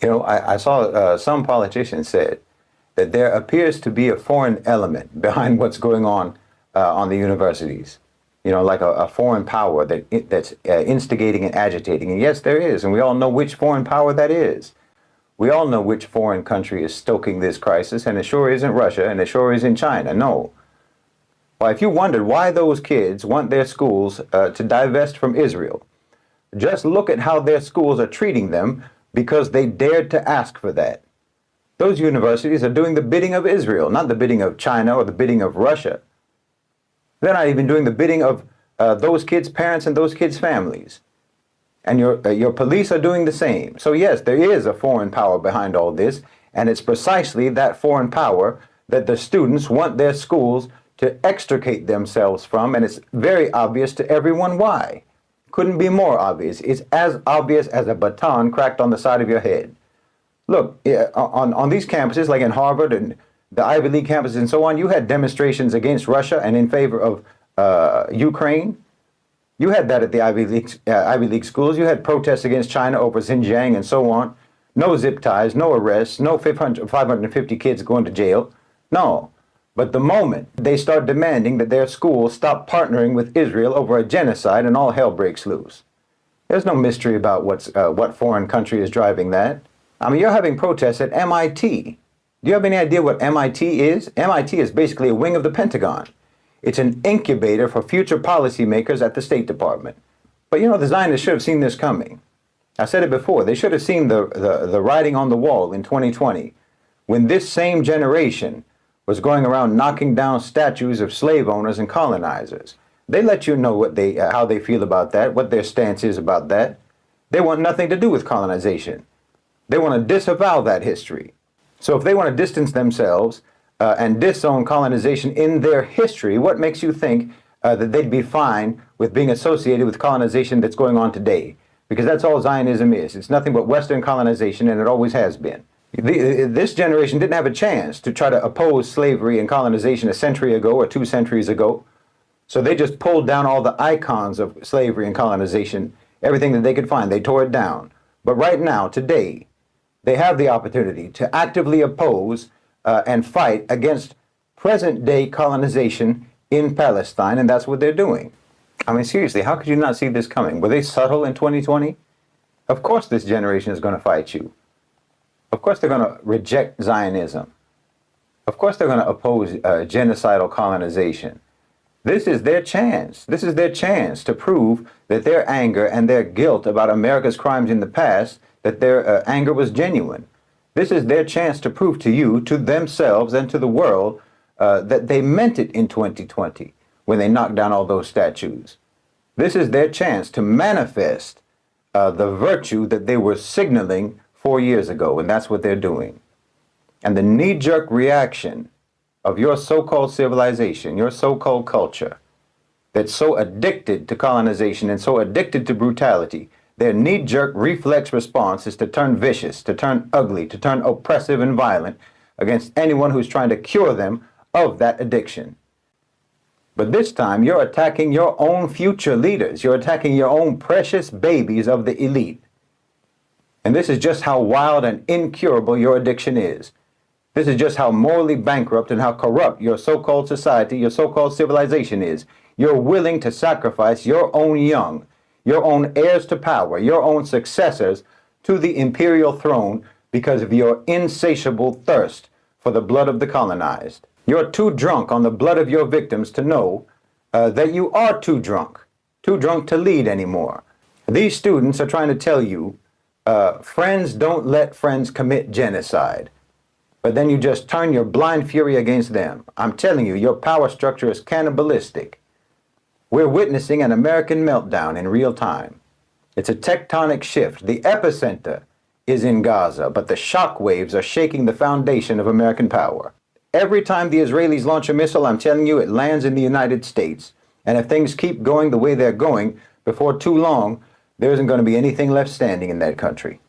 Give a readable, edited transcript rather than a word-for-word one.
You know, I saw some politicians said that there appears to be a foreign element behind what's going on the universities. You know, like a foreign power that's instigating and agitating. And yes, there is, and we all know which foreign power that is. We all know which foreign country is stoking this crisis, and it sure isn't Russia, and it sure isn't China. No. Well, if you wondered why those kids want their schools to divest from Israel, just look at how their schools are treating them because they dared to ask for that. Those universities are doing the bidding of Israel, not the bidding of China or the bidding of Russia. They're not even doing the bidding of those kids' parents and those kids' families. And your police are doing the same. So yes, there is a foreign power behind all this, and it's precisely that foreign power that the students want their schools to extricate themselves from, and it's very obvious to everyone why. Couldn't be more obvious. It's as obvious as a baton cracked on the side of your head. Look, on these campuses, like in Harvard and the Ivy League campuses and so on, you had demonstrations against Russia and in favor of Ukraine. You had that at the Ivy League schools. You had protests against China over Xinjiang and so on. No zip ties, no arrests, no 550 kids going to jail. No. But the moment they start demanding that their schools stop partnering with Israel over a genocide, and all hell breaks loose. There's no mystery about what foreign country is driving that. I mean, you're having protests at MIT. Do you have any idea what MIT is? MIT is basically a wing of the Pentagon. It's an incubator for future policymakers at the State Department. But you know, the Zionists should have seen this coming. I said it before. They should have seen the writing on the wall in 2020 when this same generation was going around knocking down statues of slave owners and colonizers. They let you know how they feel about that, what their stance is about that. They want nothing to do with colonization. They want to disavow that history. So if they want to distance themselves and disown colonization in their history, what makes you think that they'd be fine with being associated with colonization that's going on today? Because that's all Zionism is. It's nothing but Western colonization, and it always has been. This generation didn't have a chance to try to oppose slavery and colonization a century ago or 2 centuries ago. So they just pulled down all the icons of slavery and colonization, everything that they could find. They tore it down. But right now, today, they have the opportunity to actively oppose and fight against present-day colonization in Palestine, and that's what they're doing. I mean, seriously, how could you not see this coming? Were they subtle in 2020? Of course this generation is going to fight you. Of course they're going to reject Zionism. Of course they're going to oppose genocidal colonization. This is their chance. This is their chance to prove that their anger and their guilt about America's crimes in the past, that their anger was genuine. This is their chance to prove to you, to themselves, and to the world that they meant it in 2020 when they knocked down all those statues. This is their chance to manifest the virtue that they were signaling 4 years ago, and that's what they're doing. And the knee-jerk reaction of your so-called civilization, your so-called culture, that's so addicted to colonization and so addicted to brutality, their knee-jerk reflex response is to turn vicious, to turn ugly, to turn oppressive and violent against anyone who's trying to cure them of that addiction. But this time, you're attacking your own future leaders. You're attacking your own precious babies of the elite. And this is just how wild and incurable your addiction is. This is just how morally bankrupt and how corrupt your so-called society, your so-called civilization is. You're willing to sacrifice your own young, your own heirs to power, your own successors to the imperial throne because of your insatiable thirst for the blood of the colonized. You're too drunk on the blood of your victims to know that you are too drunk to lead anymore. These students are trying to tell you friends don't let friends commit genocide. But then you just turn your blind fury against them. I'm telling you, your power structure is cannibalistic. We're witnessing an American meltdown in real time. It's a tectonic shift. The epicenter is in Gaza, but the shock waves are shaking the foundation of American power. Every time the Israelis launch a missile, I'm telling you, it lands in the United States. And if things keep going the way they're going, before too long, there isn't going to be anything left standing in that country.